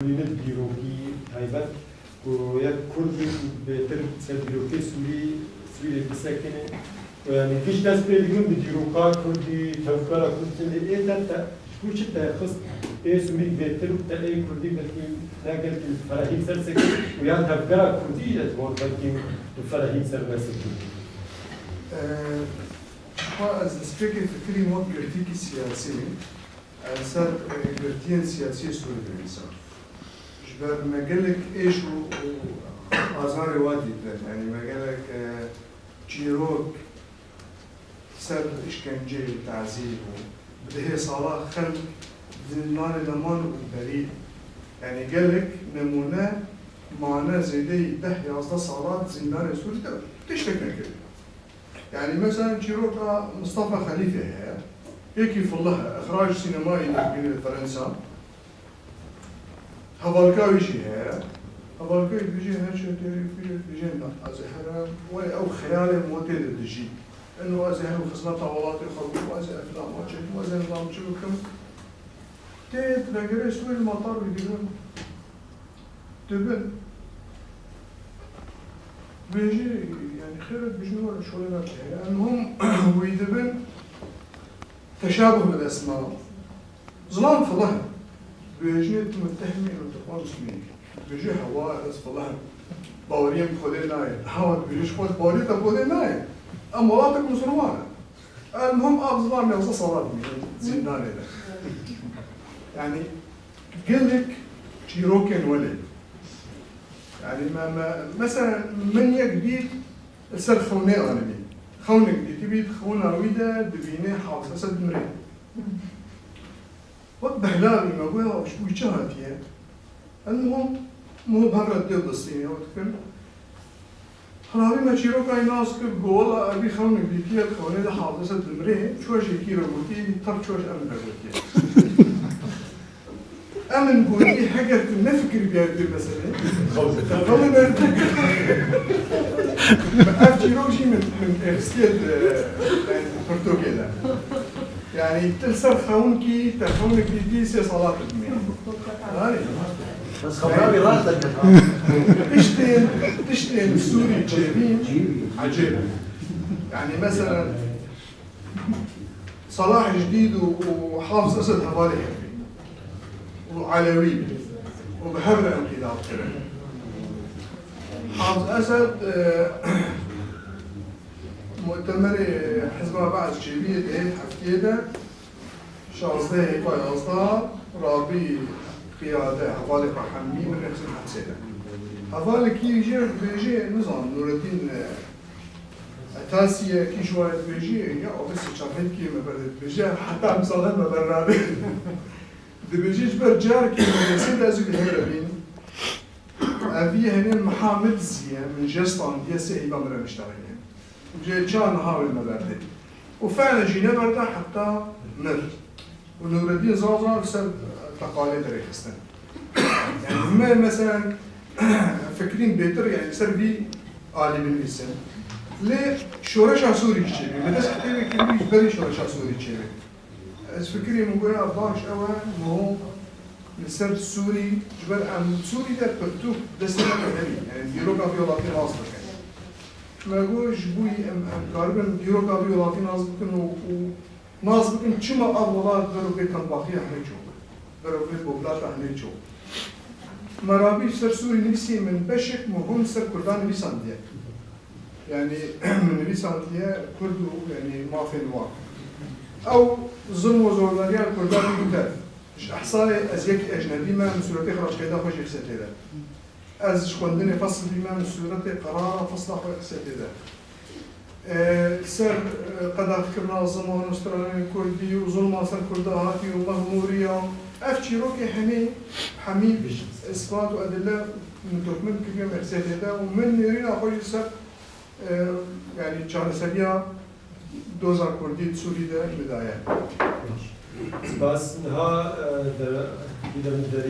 من بیروکی تایبەت و یک کردی بهتر سر بیروکی سوری بسکنه و یعنی هیچ دست پیدیم به بیروکا کردی تفکر کردی ایت تا کوچه تخص اسمی بهتر و تای کردی بلکه نگل که فرهی سر سکن و یا تفکر کردی اتوان بلکه فرهی سر نسکن. از فکر فکری ما گرتی سیاسی سر گرتیان سیاسی سوری بنویسم. جبر مجالك إيش وآثار وادي يعني مجالك جيروك سر إشكنجة تعذيب وبده صلاة خلق زمان لمان وبريء يعني قالك نمونة معنا زيدي ده يصدق صلاة زندان سوري ده تشتكنا كده يعني مثلا جيروك مصطفى خليفة هيك في الله إخراج سينمائي من فرنسا هذالكاوي شيء هذالكاوي بيجي هالشيء بيجي از هذا ولا أو خيال معتدل تجي إنه از هذا خصنا طاولات يخرجوا وأز أفلام وشيء وأز نظام شو كم تيت لقري سوي المطار يقولون تبن بيجي يعني خير بيجي ولا شو لنا كذا المهم ويدبن تشابه بالأسماء ظلام في ظهر بيجي متهمين وتقوم مسلمين بيجي هواء رزق الله باوريم خدين ناي هواء بيجي خد باوري تبودين ناي أمواتك مسلمانة المهم أفضل ما يوصل صلاة زندان ده يعني قال لك شيروكين ولد يعني ما مثلا من يجديد السر خونة أنا بي خونة جديد تبي خونة ويدا دبينه حافظ أسد مريض وقت بهلابي ما بويا وش بيجات يعني المهم مو بهرة ديال الصينية وتكلم هلابي ما شيرو كاي ناس كقول أبي خونك بيتيا خونة ده حافظة المريه شو شيء كيرو قلتي طب شو أمن قلتي أمن قلتي حاجة نفكر بيها مثلا خونة ما شيرو شيء من إرسيد يعني برتغاليا يعني تلسر خونكي تخونك دي صلاة الدمية بس خبرني راسك تشتين سوري جايبين عجيبة يعني مثلا صلاح جديد وحافظ أسد هوالي حربي وعلوي وبحب الانقلاب حافظ أسد مؤتمر حزب بعض جايبية ده حفتيده شازده هيكوي أصدار رابي قيادة هوالي رحمي من نفس الحدثة هوالي كي بيجي نظام نور الدين أتاسية كي شوية بيجي يا بس شافين كي مبرد بيجي حتى مصالح مبرد بيجي جبر جار كي مدرسين لازم يهربين أبي هني محمد زيا من جستان دي سيبا مرة مشتغلين وجي كان هاوي المبرد وفعلا جينا بردا حتى مر ونور الدين زازا بسبب تقاليد ريخستان يعني هم مثلا فكرين بيتر يعني سربي عالي من الاسم ليه شورش سوري تشيبي بدس حتى كلمه يجبري شورش سوري تشيبي از فكري مقول باش اوان مو السرد السوري جبر ام سوري ده برتو دسنا كدري يعني بيروغرافي ولاتي ناس بكن ما قولش بوي ام كاربن بيروغرافي ولاتي ناس بكن ناس بكن چما اولاد برو بيتن باقي احنا جو برو بيت بوبلات احنا جو مرابي سر سوري نفسي من بشك مهم سر كردان نفسان ديه يعني من نفسان ديه كردو يعني ما في الواقع او ظلم وزوردانيا كردان يمتاز مش احصائي ازيك اجنبي ما من سورتي خرج كده خوش يخسيتي ده از شكوندني فصل بما من سورتي قرار فصل خوش يخسيتي ده سر قد فكرنا الزمان استراليا كردي وظلم سر كردهاتي ومغمورية أفشيروكي حمي إثبات وأدلة من تكمل كم مرسيته ده ومن يرينا أخوي سر يعني كان سريع دوزار كردي سوري ده بداية بس ها